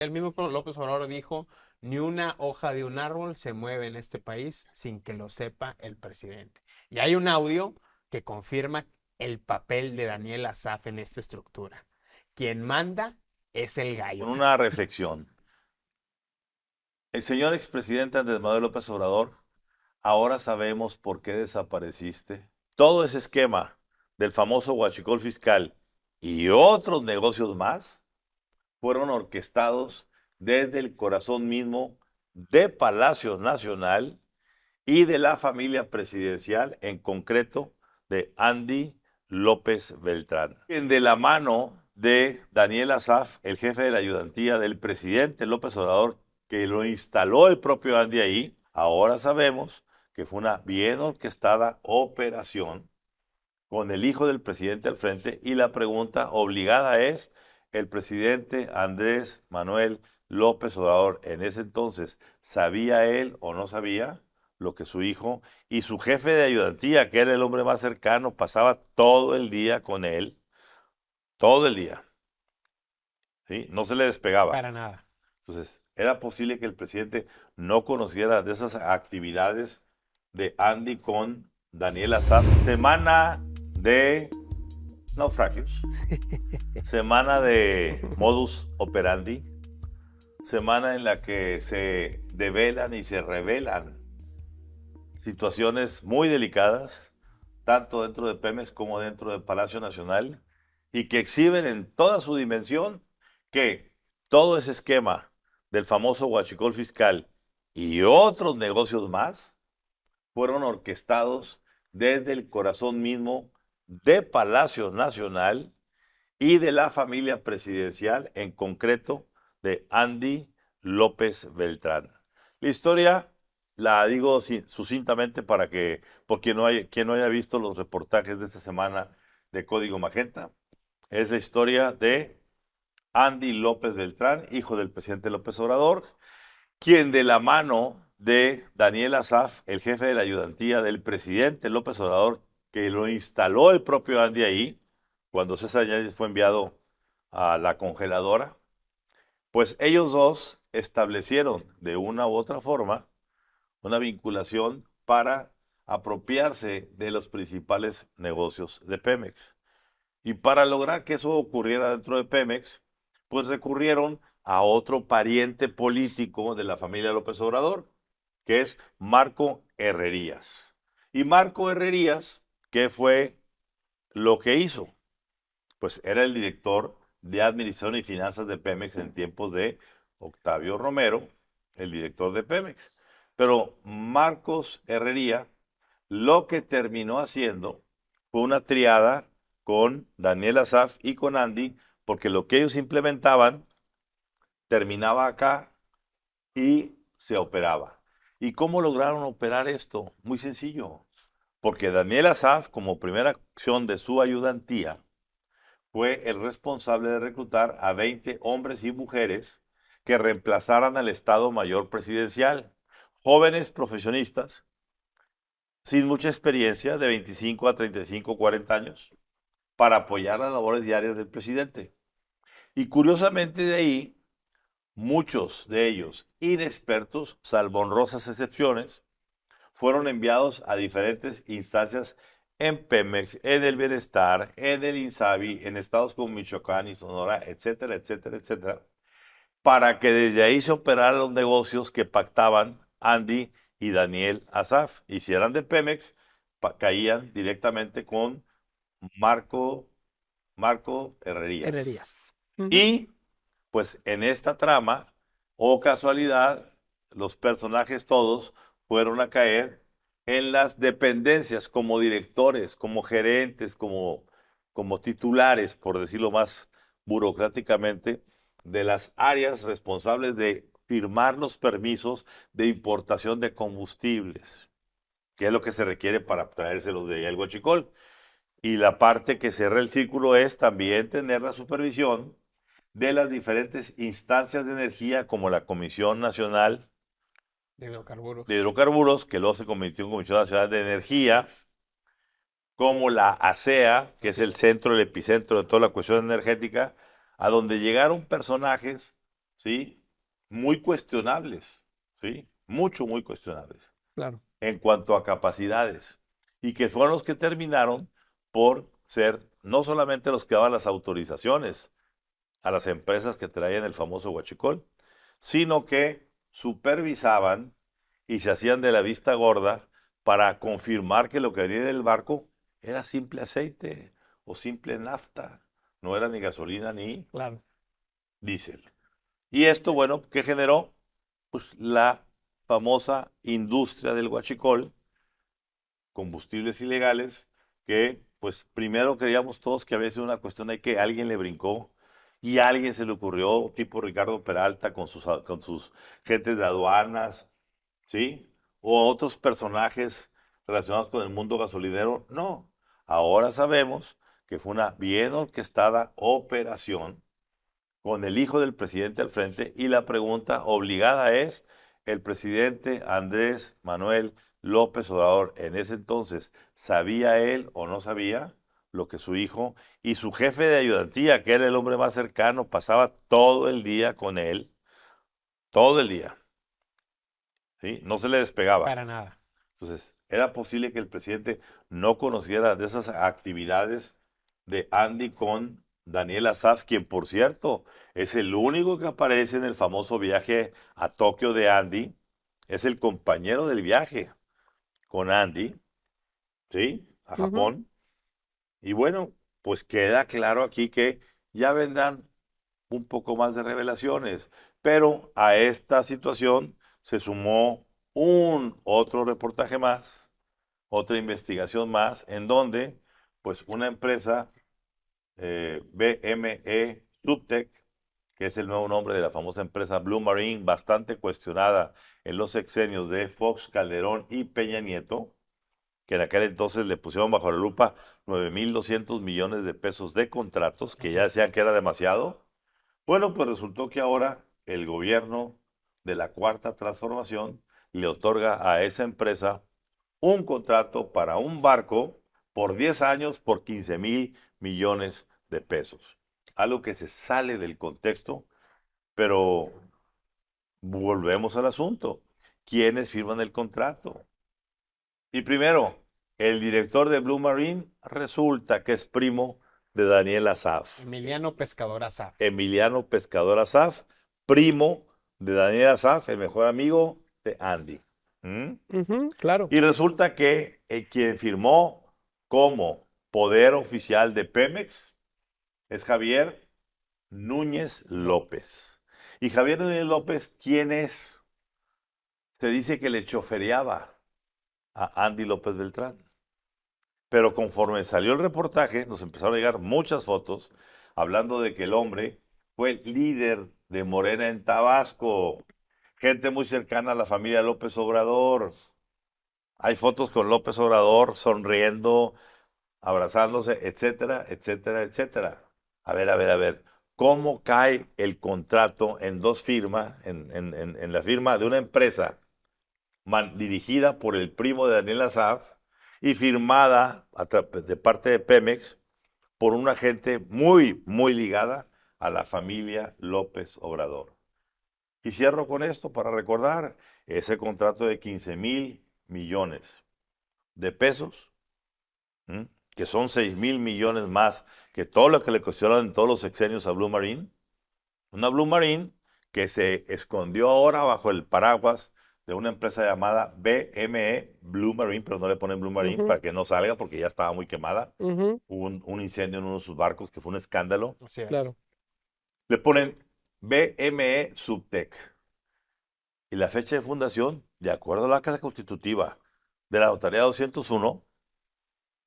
El mismo López Obrador dijo, ni una hoja de un árbol se mueve en este país sin que lo sepa el presidente. Y hay un audio que confirma el papel de Daniel Asaf en esta estructura. Quien manda es el Con gallo. una reflexión. El señor expresidente Andrés Manuel López Obrador, ahora sabemos por qué desapareciste. Todo ese esquema del famoso huachicol fiscal y otros negocios más fueron orquestados desde el corazón mismo de Palacio Nacional y de la familia presidencial, en concreto de Andy López Beltrán. De la mano de Daniel Asaf, el jefe de la ayudantía del presidente López Obrador, que lo instaló el propio Andy ahí, ahora sabemos que fue una bien orquestada operación con el hijo del presidente al frente, y la pregunta obligada es, ¿el presidente Andrés Manuel López Obrador en ese entonces sabía él o no sabía lo que su hijo y su jefe de ayudantía, que era el hombre más cercano, pasaba todo el día con él, todo el día, ¿sí? No se le despegaba? Para nada. Entonces, ¿era posible que el presidente no conociera de esas actividades de Andy con Daniel Azar? Semana de naufragios, semana de modus operandi, semana en la que se develan y se revelan situaciones muy delicadas, tanto dentro de Pemex como dentro del Palacio Nacional, y que exhiben en toda su dimensión que todo ese esquema del famoso huachicol fiscal y otros negocios más fueron orquestados desde el corazón mismo de Palacio Nacional y de la familia presidencial, en concreto de Andy López Beltrán. La historia la digo sucintamente para que, por quien no haya visto los reportajes de esta semana de Código Magenta, es la historia de Andy López Beltrán, hijo del presidente López Obrador, quien de la mano de Daniel Asaf, el jefe de la ayudantía del presidente López Obrador, que lo instaló el propio Andy ahí, cuando César Yáñez fue enviado a la congeladora, pues ellos dos establecieron de una u otra forma una vinculación para apropiarse de los principales negocios de Pemex. Y para lograr que eso ocurriera dentro de Pemex, pues recurrieron a otro pariente político de la familia López Obrador, que es Marco Herrerías. Y Marco Herrerías, ¿qué fue lo que hizo? Pues era el director de Administración y Finanzas de Pemex en tiempos de Octavio Romero, el director de Pemex. Pero Marcos Herrería lo que terminó haciendo fue una triada con Daniel Asaf y con Andy, porque lo que ellos implementaban terminaba acá y se operaba. ¿Y cómo lograron operar esto? Muy sencillo, porque Daniel Asaf, como primera acción de su ayudantía, fue el responsable de reclutar a 20 hombres y mujeres que reemplazaran al Estado Mayor Presidencial, jóvenes profesionistas sin mucha experiencia, de 25 a 35, 40 años, para apoyar las labores diarias del presidente. Y curiosamente de ahí, muchos de ellos inexpertos, salvo honrosas excepciones, fueron enviados a diferentes instancias en Pemex, en el Bienestar, en el INSABI, en estados como Michoacán y Sonora, etcétera, etcétera, etcétera, para que desde ahí se operaran los negocios que pactaban Andy y Daniel Asaf. Y si eran de Pemex, caían directamente con Marco, Marco Herrerías. Herrerías. Ujú. Y pues en esta trama, o casualidad, los personajes todos fueron a caer en las dependencias como directores, como gerentes, como titulares, por decirlo más burocráticamente, de las áreas responsables de firmar los permisos de importación de combustibles, que es lo que se requiere para traérselos de allá al Huachicol. Y la parte que cierra el círculo es también tener la supervisión de las diferentes instancias de energía, como la Comisión Nacional De de hidrocarburos. Hidrocarburos, que luego se convirtió en Comisión Nacional de Así Energía, es. como la ASEA, que es Así el es. centro, el epicentro de toda la cuestión energética, a donde llegaron personajes ¿sí? Muy cuestionables, ¿sí? Mucho, muy cuestionables Claro. en cuanto a capacidades, y que fueron los que terminaron por ser no solamente los que daban las autorizaciones a las empresas que traían el famoso huachicol, sino que supervisaban y se hacían de la vista gorda para confirmar que lo que venía del barco era simple aceite o simple nafta, no era ni gasolina ni Claro. diésel. Y esto, bueno, ¿qué generó? Pues la famosa industria del huachicol, combustibles ilegales, que pues primero creíamos todos que había sido una cuestión de que alguien le brincó y a alguien se le ocurrió, tipo Ricardo Peralta con sus gentes de aduanas, ¿sí? O otros personajes relacionados con el mundo gasolinero. No, ahora sabemos que fue una bien orquestada operación con el hijo del presidente al frente, y la pregunta obligada es, ¿el presidente Andrés Manuel López Obrador en ese entonces sabía él o no sabía lo que su hijo y su jefe de ayudantía, que era el hombre más cercano, pasaba todo el día con él, todo el día, ¿sí? No se le despegaba? Para nada. Entonces, ¿era posible que el presidente no conociera de esas actividades de Andy con Daniel Asaf, quien por cierto es el único que aparece en el famoso viaje a Tokio de Andy? Es el compañero del viaje con Andy, ¿sí? A Ujú. Japón. Y bueno, pues queda claro aquí que ya vendrán un poco más de revelaciones, pero a esta situación se sumó un otro reportaje más, otra investigación más, en donde pues una empresa, BME Subtech, que es el nuevo nombre de la famosa empresa Blue Marine, bastante cuestionada en los sexenios de Fox, Calderón y Peña Nieto, que en aquel entonces le pusieron bajo la lupa 9.200 millones de pesos de contratos, que Así ya es. decían que era demasiado. Bueno, pues resultó que ahora el gobierno de la Cuarta Transformación le otorga a esa empresa un contrato para un barco por 10 años por 15.000 millones de pesos. Algo que se sale del contexto, pero volvemos al asunto. ¿Quiénes firman el contrato? Y primero, el director de Blue Marine resulta que es primo de Daniel Asaf. Emiliano Pescador Azaf. Emiliano Pescador Asaf, primo de Daniel Asaf, el mejor amigo de Andy. ¿Mm? Ujú, claro. Y resulta que quien firmó como poder oficial de Pemex es Javier Núñez López. Y Javier Núñez López, ¿quién es? Se dice que le chofereaba a Andy López Beltrán. Pero conforme salió el reportaje, nos empezaron a llegar muchas fotos hablando de que el hombre fue el líder de Morena en Tabasco, gente muy cercana a la familia López Obrador. Hay fotos con López Obrador sonriendo, abrazándose, etcétera, etcétera, etcétera. A ver, a ver, a ver. ¿Cómo cae el contrato en dos firmas, en la firma de una empresa dirigida por el primo de Daniel Asaf y firmada de parte de Pemex por una gente muy, muy ligada a la familia López Obrador? Y cierro con esto para recordar ese contrato de 15.000 millones de pesos, ¿m? Que son 6.000 millones más que todo lo que le cuestionaron en todos los sexenios a Blue Marine. Una Blue Marine que se escondió ahora bajo el paraguas de una empresa llamada BME Blue Marine, pero no le ponen Blue Marine Ujú, para que no salga porque ya estaba muy quemada. ujú, Hubo un incendio en uno de sus barcos que fue un escándalo. Así es. claro. Le ponen BME Subtech. Y la fecha de fundación, de acuerdo a la Acta Constitutiva de la Notaría 201,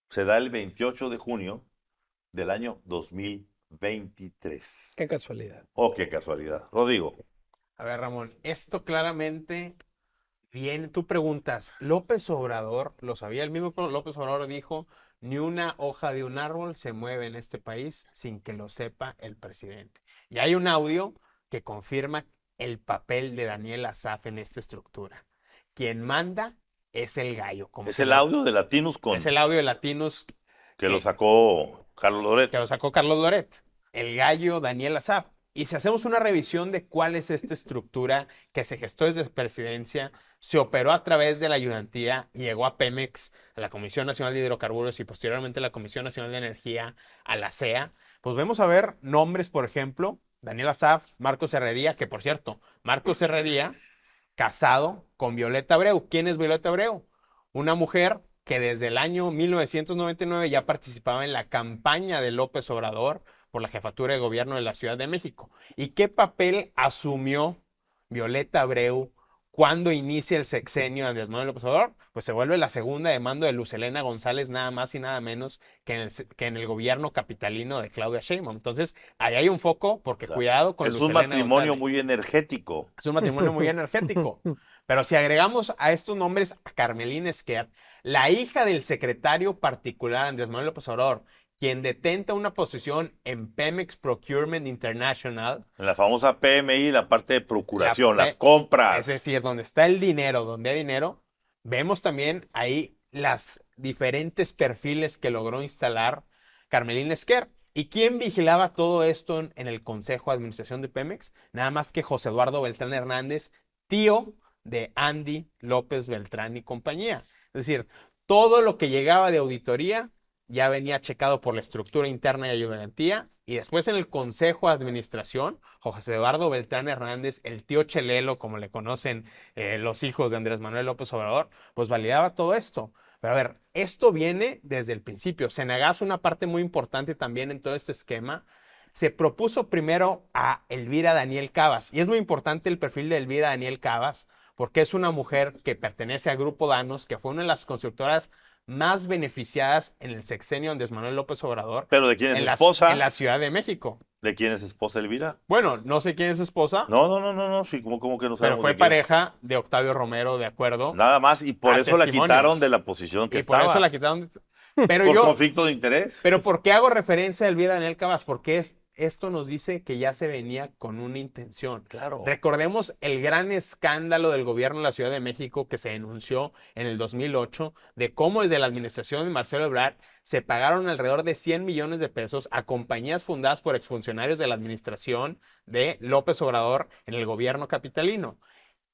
se da el 28 de junio del año 2023. Qué casualidad. Oh, qué casualidad. Rodrigo. A ver, Ramón, esto claramente bien, tú preguntas, ¿López Obrador lo sabía? El mismo López Obrador dijo, ni una hoja de un árbol se mueve en este país sin que lo sepa el presidente. Y hay un audio que confirma el papel de Daniel Asaf en esta estructura. Quien manda es el gallo, como Es se el le... audio de Latinos Es el audio de Latinos que lo que, sacó Carlos que Loret. lo sacó Carlos Loret. El gallo Daniel Asaf Y si hacemos una revisión de cuál es esta estructura que se gestó desde presidencia, se operó a través de la ayudantía y llegó a Pemex, a la Comisión Nacional de Hidrocarburos y posteriormente a la Comisión Nacional de Energía, a la CEA, pues vemos a ver nombres, por ejemplo, Daniel Asaf, Marcos Herrería, que por cierto, Marcos Herrería casado con Violeta Abreu. ¿Quién es Violeta Abreu? Una mujer que desde el año 1999 ya participaba en la campaña de López Obrador por la jefatura de gobierno de la Ciudad de México. ¿Y qué papel asumió Violeta Abreu cuando inicia el sexenio de Andrés Manuel López Obrador? Pues se vuelve la segunda de mando de Luz Helena González, nada más y nada menos que en el gobierno capitalino de Claudia Sheinbaum. Entonces, ahí hay un foco, porque cuidado con Es Luz un Helena matrimonio González. muy energético. Es un matrimonio muy energético. Pero si agregamos a estos nombres a Carmelina Esquer, la hija del secretario particular Andrés Manuel López Obrador, quien detenta una posición en Pemex Procurement International, En la famosa PMI, la parte de procuración, las es compras. decir, donde está el dinero, donde hay dinero, vemos también ahí las diferentes perfiles que logró instalar Carmelina Esquer. ¿Y quién vigilaba todo esto en el Consejo de Administración de Pemex? Nada más que José Eduardo Beltrán Hernández, tío de Andy López Beltrán y compañía. Es decir, todo lo que llegaba de auditoría ya venía checado por la estructura interna y ayudantía. Y después en el Consejo de Administración, José Eduardo Beltrán Hernández, el tío Chelelo, como le conocen los hijos de Andrés Manuel López Obrador, pues validaba todo esto. Pero a ver, esto viene desde el principio. Senegas, una parte muy importante también en todo este esquema, se propuso primero a Elvira Daniel Cavas. Y es muy importante el perfil de Elvira Daniel Cavas, porque es una mujer que pertenece al Grupo Danos, que fue una de las constructoras más beneficiadas en el sexenio de Andrés Manuel López Obrador ¿Pero de quién es en esposa? la Ciudad de México. ¿De quién es esposa Elvira? Bueno, no sé quién es su esposa, No, sí, como que no pero sabemos fue de quién. pareja de Octavio Romero, de acuerdo Nada más, y por a eso la quitaron testimonios. de la posición que Y por eso estaba. la quitaron. Pero ¿Por yo, conflicto de interés? pero ¿por qué hago referencia a Elvira Daniel Cavas? Porque esto nos dice que ya se venía con una intención. Claro. Recordemos el gran escándalo del gobierno de la Ciudad de México que se denunció en el 2008, de cómo desde la administración de Marcelo Ebrard se pagaron alrededor de 100 millones de pesos a compañías fundadas por exfuncionarios de la administración de López Obrador en el gobierno capitalino.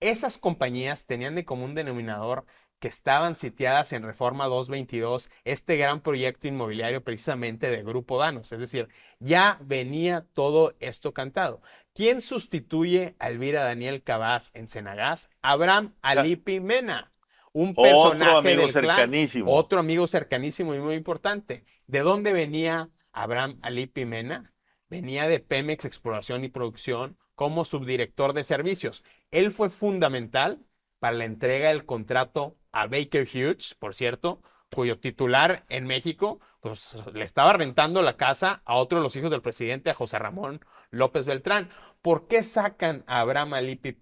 Esas compañías tenían de común denominador que estaban sitiadas en Reforma 222, este gran proyecto inmobiliario precisamente de Grupo Danos. Es decir, ya venía todo esto cantado. ¿Quién sustituye a Elvira Daniel Cavas en Senagas? Abraham Alipi Mena, un Otro personaje amigo del clan, cercanísimo. otro amigo cercanísimo y muy importante. ¿De dónde venía Abraham Alipi Mena? Venía de Pemex Exploración y Producción como subdirector de servicios. Él fue fundamental para la entrega del contrato a Baker Hughes, por cierto, cuyo titular en México pues, le estaba rentando la casa a otro de los hijos del presidente, a José Ramón López Beltrán. ¿Por qué sacan a Abraham Alipi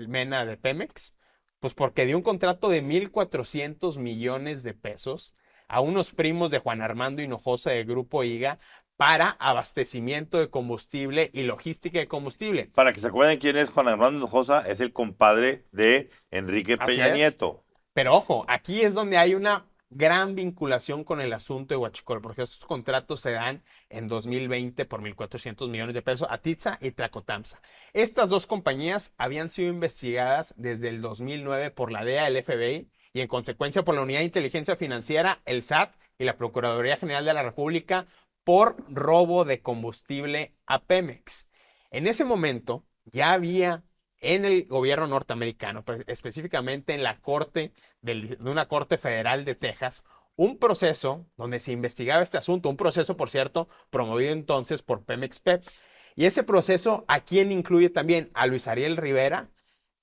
Mena de Pemex? Pues porque dio un contrato de 1,400 millones de pesos a unos primos de Juan Armando Hinojosa de Grupo IGA para abastecimiento de combustible y logística de combustible. Para que se acuerden quién es Juan Armando Hinojosa, es el compadre de Enrique Así Peña es. Nieto. Pero ojo, aquí es donde hay una gran vinculación con el asunto de Huachicol, porque estos contratos se dan en 2020 por 1,400 millones de pesos a Titsa y Tlacotamsa. Estas dos compañías habían sido investigadas desde el 2009 por la DEA, el FBI, y en consecuencia por la Unidad de Inteligencia Financiera, el SAT y la Procuraduría General de la República por robo de combustible a Pemex. En ese momento ya había en el gobierno norteamericano, específicamente en la corte de una corte federal de Texas, un proceso donde se investigaba este asunto, un proceso, por cierto, promovido entonces por Pemex-PEP. Y ese proceso, ¿a quién incluye también? A Luis Ariel Rivera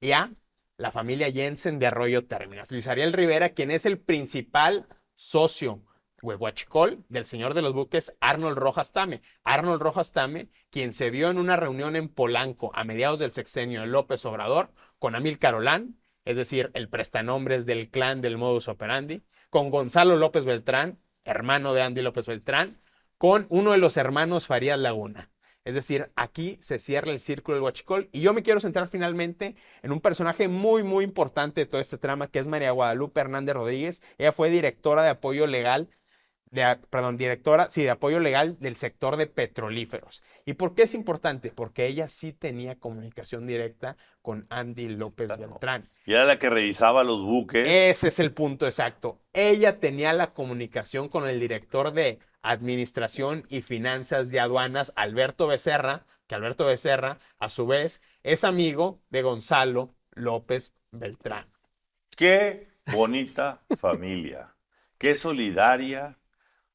y a la familia Jensen de Arroyo Términas. Luis Ariel Rivera, quien es el principal socio huachicolero del señor de los buques Arnold Rojas Tame. Arnold Rojas Tame, quien se vio en una reunión en Polanco a mediados del sexenio de López Obrador con Amílcar Olán, es decir, el prestanombres del clan del modus operandi, con Gonzalo López Beltrán, hermano de Andy López Beltrán, con uno de los hermanos Farías Laguna. Es decir, aquí se cierra el círculo del huachicol y yo me quiero centrar finalmente en un personaje muy, muy importante de todo este trama, que es María Guadalupe Hernández Rodríguez. Ella fue directora de apoyo legal directora, sí, de apoyo legal del sector de petrolíferos. ¿Y por qué es importante? Porque ella sí tenía comunicación directa con Andy López Claro. Beltrán. Y era la que revisaba los buques. Ese es el punto exacto. Ella tenía la comunicación con el director de Administración y Finanzas de Aduanas, Alberto Becerra, que Alberto Becerra, a su vez, es amigo de Gonzalo López Beltrán. Qué bonita familia, qué solidaria,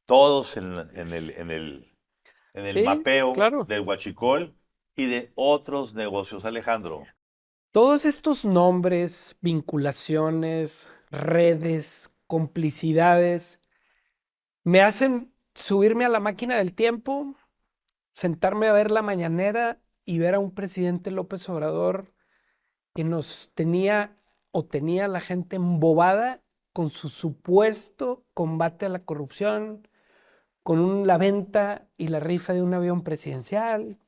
todos en el Sí, mapeo claro. del huachicol y de otros negocios, Alejandro. Todos estos nombres, vinculaciones, redes, complicidades, me hacen subirme a la máquina del tiempo, sentarme a ver la mañanera y ver a un presidente López Obrador que nos tenía o tenía a la gente embobada con su supuesto combate a la corrupción, con la venta y la rifa de un avión presidencial,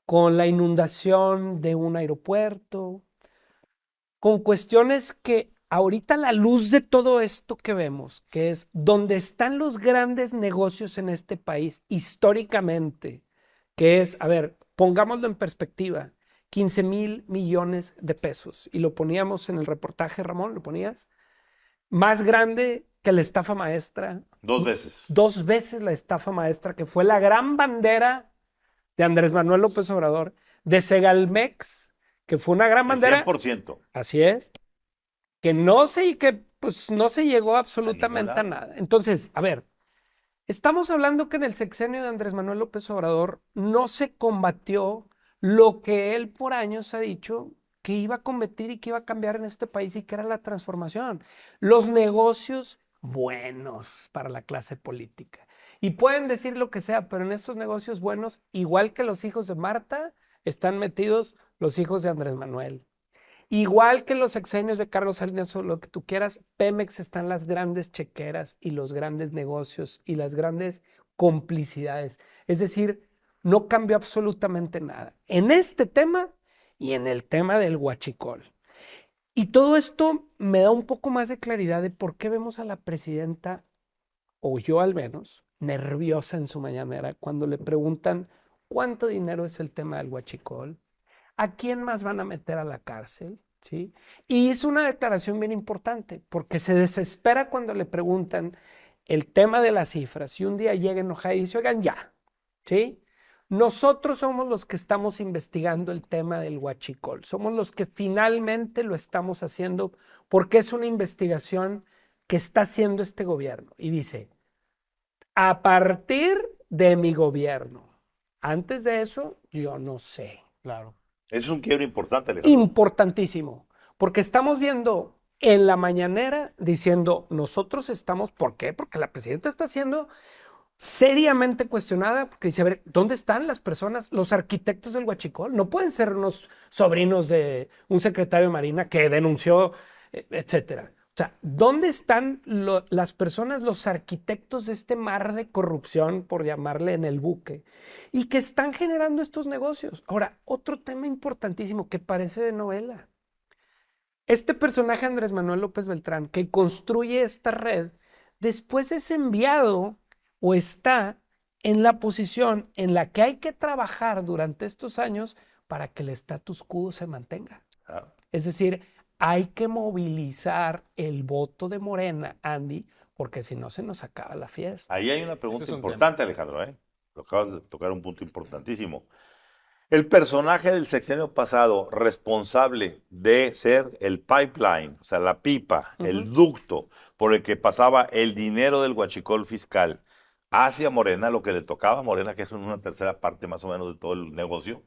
con la inundación de un aeropuerto, con cuestiones que ahorita a la luz de todo esto que vemos, que es donde están los grandes negocios en este país históricamente, que es, a ver, pongámoslo en perspectiva, 15,000 millones de pesos. Y lo poníamos en el reportaje, Ramón, ¿lo ponías? Más grande que la estafa maestra. 2 veces. 2 veces la estafa maestra, que fue la gran bandera de Andrés Manuel López Obrador, de Segalmex, que fue una gran El bandera. 100%. Así es. Que pues no se llegó absolutamente a nada. Entonces, a ver, estamos hablando que en el sexenio de Andrés Manuel López Obrador no se combatió lo que él por años ha dicho que iba a combatir y que iba a cambiar en este país y que era la transformación. Los negocios buenos para la clase política. Y pueden decir lo que sea, pero en estos negocios buenos, igual que los hijos de Marta, están metidos los hijos de Andrés Manuel. Igual que los sexenios de Carlos Salinas o lo que tú quieras, Pemex están las grandes chequeras y los grandes negocios y las grandes complicidades. Es decir, no cambió absolutamente nada en este tema y en el tema del huachicol. Y todo esto me da un poco más de claridad de por qué vemos a la presidenta, o yo al menos, nerviosa en su mañanera cuando le preguntan cuánto dinero es el tema del huachicol. ¿A quién más van a meter a la cárcel? ¿Sí? Y hizo una declaración bien importante, porque se desespera cuando le preguntan el tema de las cifras. Y un día llega enojada y dice, oigan, ya, ¿sí? Nosotros somos los que estamos investigando el tema del huachicol. Somos los que finalmente lo estamos haciendo porque es una investigación que está haciendo este gobierno. Y dice, a partir de mi gobierno. Antes de eso, yo no sé. Claro. Es un quiebre importante, Alejandro. Importantísimo, porque estamos viendo en la mañanera diciendo, nosotros estamos, ¿por qué? Porque la presidenta está siendo seriamente cuestionada, porque dice, a ver, ¿dónde están las personas, los arquitectos del huachicol? No pueden ser unos sobrinos de un secretario de Marina que denunció, etcétera. O sea, ¿dónde están las personas, los arquitectos de este mar de corrupción, por llamarle en el buque, y que están generando estos negocios? Ahora, otro tema importantísimo que parece de novela. Este personaje, Andrés Manuel López Beltrán, que construye esta red, después es enviado o está en la posición en la que hay que trabajar durante estos años para que el status quo se mantenga. Es decir, hay que movilizar el voto de Morena, Andy, porque si no se nos acaba la fiesta. Ahí hay una pregunta Ese es un importante, Alejandro, ¿eh? Acabas de tocar un punto importantísimo. El personaje del sexenio pasado, responsable de ser el pipeline, o sea, la pipa, el ducto por el que pasaba el dinero del huachicol fiscal hacia Morena, lo que le tocaba a Morena, que es una tercera parte más o menos de todo el negocio,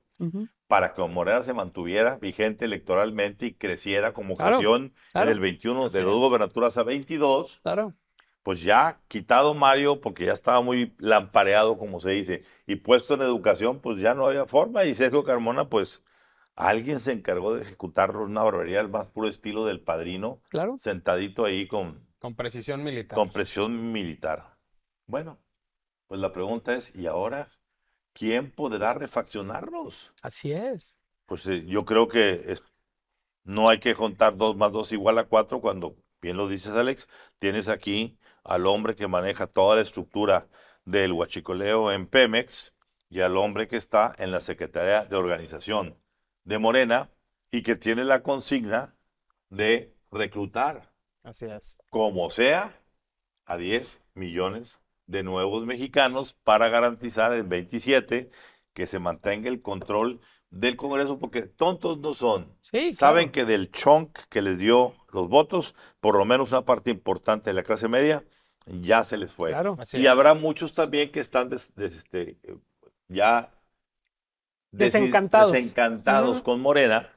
para que Morena se mantuviera vigente electoralmente y creciera como Claro, creció en claro. el 21, Así de 2 es. gobernaturas a 22. Claro. Pues ya quitado Mario, porque ya estaba muy lampareado, como se dice, y puesto en educación, pues ya no había forma. Y Sergio Carmona, pues alguien se encargó de ejecutar una barbaridad, al más puro estilo del Padrino, Claro. sentadito ahí con precisión militar. presión militar. Bueno, pues la pregunta es, ¿y ahora quién podrá refaccionarlos? Así es. Pues yo creo que no hay que juntar 2 más 2 igual a 4 cuando, bien lo dices Alex, tienes aquí al hombre que maneja toda la estructura del huachicoleo en Pemex y al hombre que está en la Secretaría de Organización de Morena y que tiene la consigna de reclutar, Así es. como sea, a 10 millones de nuevos mexicanos para garantizar el 27 que se mantenga el control del Congreso, porque tontos no son. Sí, Saben claro. que del chunk que les dio los votos, por lo menos una parte importante de la clase media, ya se les fue. Claro. Así Y es. habrá muchos también que están ya Desencantados. desencantados Ujú. con Morena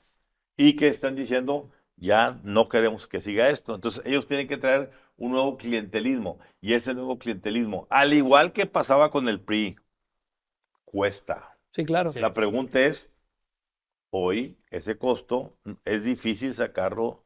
y que están diciendo, ya no queremos que siga esto. Entonces ellos tienen que traer un nuevo clientelismo y ese nuevo clientelismo, al igual que pasaba con el PRI, cuesta. Sí, claro. Sí. La pregunta es, hoy ese costo es difícil sacarlo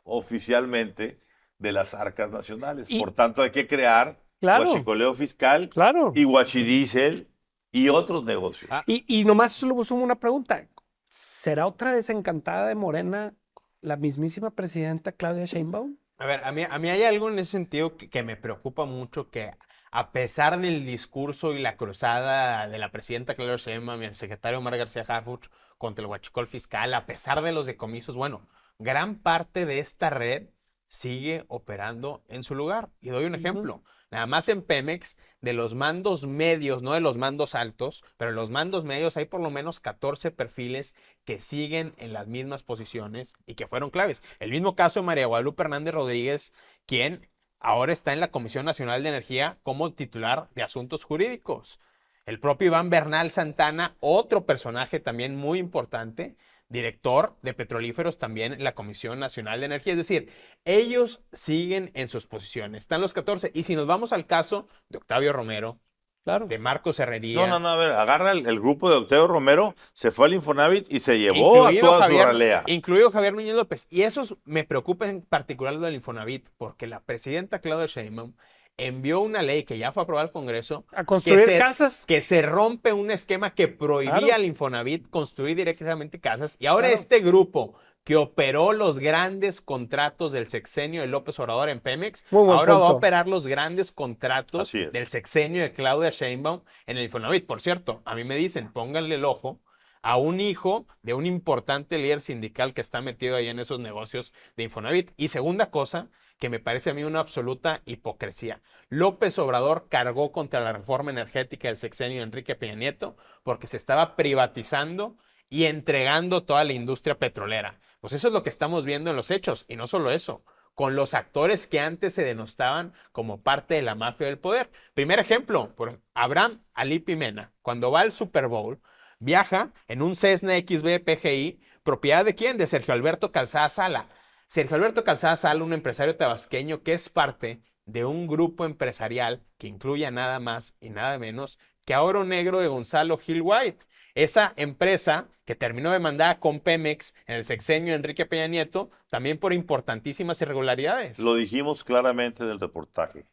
oficialmente de las arcas nacionales. Y Por tanto, hay que crear claro, huachicoleo fiscal claro. y huachidiesel y otros negocios. Ah, Y nomás solo sumo una pregunta. ¿Será otra desencantada de Morena la mismísima presidenta Claudia Sheinbaum? a ver, a mí hay algo en ese sentido que me preocupa mucho, que a pesar del discurso y la cruzada de la presidenta Claudia Sheinbaum y el secretario Omar García Harfuch contra el huachicol fiscal, a pesar de los decomisos, bueno, gran parte de esta red sigue operando en su lugar. Y doy un Ujú. ejemplo. Nada más en Pemex, de los mandos medios, no de los mandos altos, pero en los mandos medios hay por lo menos 14 perfiles que siguen en las mismas posiciones y que fueron claves. El mismo caso de María Guadalupe Hernández Rodríguez, quien ahora está en la Comisión Nacional de Energía como titular de Asuntos Jurídicos. El propio Iván Bernal Santana, otro personaje también muy importante, director de petrolíferos también en la Comisión Nacional de Energía. Es decir, ellos siguen en sus posiciones. Están los 14. Y si nos vamos al caso de Octavio Romero, Claro. de Marcos No, Herrería, a ver, agarra el grupo de Octavio Romero, se fue al Infonavit y se llevó a incluido toda su Javier, ralea. incluido Javier Núñez López. Y eso me preocupa en particular lo del Infonavit, porque la presidenta Claudia Sheinbaum envió una ley que ya fue aprobada al Congreso A construir casas. que se rompe un esquema que prohibía Claro. al Infonavit construir directamente casas. Y ahora Claro. este grupo que operó los grandes contratos del sexenio de López Obrador en Pemex, Muy buen ahora va a punto. operar los grandes contratos Así es. del sexenio de Claudia Sheinbaum en el Infonavit. Por cierto, a mí me dicen, pónganle el ojo a un hijo de un importante líder sindical que está metido ahí en esos negocios de Infonavit. Y segunda cosa, que me parece a mí una absoluta hipocresía. López Obrador cargó contra la reforma energética del sexenio de Enrique Peña Nieto porque se estaba privatizando y entregando toda la industria petrolera. Pues eso es lo que estamos viendo en los hechos. Y no solo eso, con los actores que antes se denostaban como parte de la mafia del poder. Primer ejemplo, por Abraham Ali Pimena, cuando va al Super Bowl, viaja en un Cessna XB PGI, propiedad de quién? De Sergio Alberto Calzada Sala. Sergio Alberto Calzada Sala, un empresario tabasqueño que es parte de un grupo empresarial que incluye nada más y nada menos que a Oro Negro de Gonzalo Gil White. Esa empresa que terminó demandada con Pemex en el sexenio de Enrique Peña Nieto, también por importantísimas irregularidades. Lo dijimos claramente en el reportaje.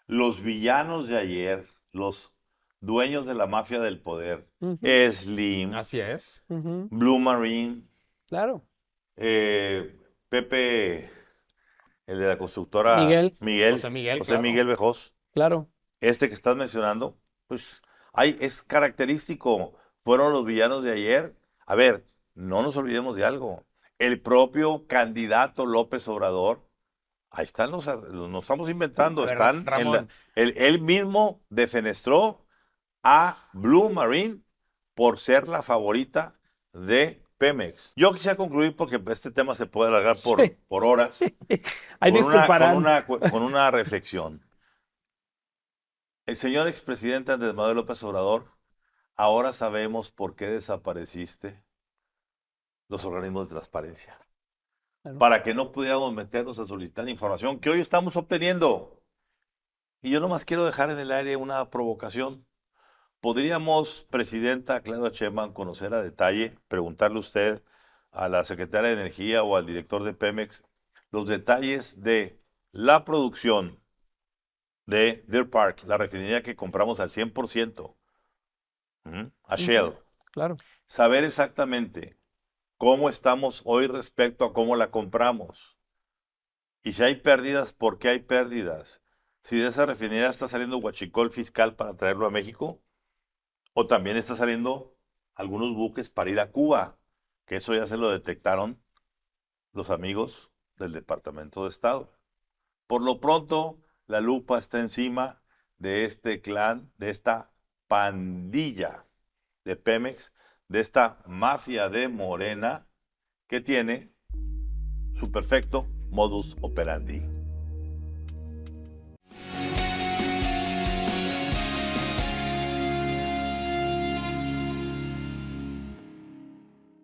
Los villanos de ayer, los dueños de la mafia del poder, Ujú. Slim, Así es. Ujú. Blue Marine, Claro. Pepe, el de la constructora Miguel. José Miguel, José claro. Miguel Bejós, Claro. este que estás mencionando, pues es característico, fueron los villanos de ayer. A ver, no nos olvidemos de algo. El propio candidato López Obrador, ahí están nos estamos inventando, A ver, están en Ramón. él mismo defenestró a Blue Marine por ser la favorita de Pemex. Yo quisiera concluir porque este tema se puede alargar Sí. por horas. Ahí disculparán. Con una reflexión. El señor expresidente Andrés Manuel López Obrador, ahora sabemos por qué desapareciste los organismos de transparencia. Claro. Para que no pudiéramos meternos a solicitar información que hoy estamos obteniendo. Y yo nomás quiero dejar en el aire una provocación. ¿Podríamos, presidenta Claudia Sheinbaum, conocer a detalle, preguntarle usted a la secretaria de Energía o al director de Pemex los detalles de la producción de Deer Park, la refinería que compramos al 100%, a Shell? Claro. Saber exactamente cómo estamos hoy respecto a cómo la compramos. Y si hay pérdidas, ¿por qué hay pérdidas? si de esa refinería está saliendo huachicol fiscal para traerlo a México, o también está saliendo algunos buques para ir a Cuba, que eso ya se lo detectaron los amigos del Departamento de Estado. Por lo pronto, la lupa está encima de este clan, de esta pandilla de Pemex, de esta mafia de Morena, que tiene su perfecto modus operandi.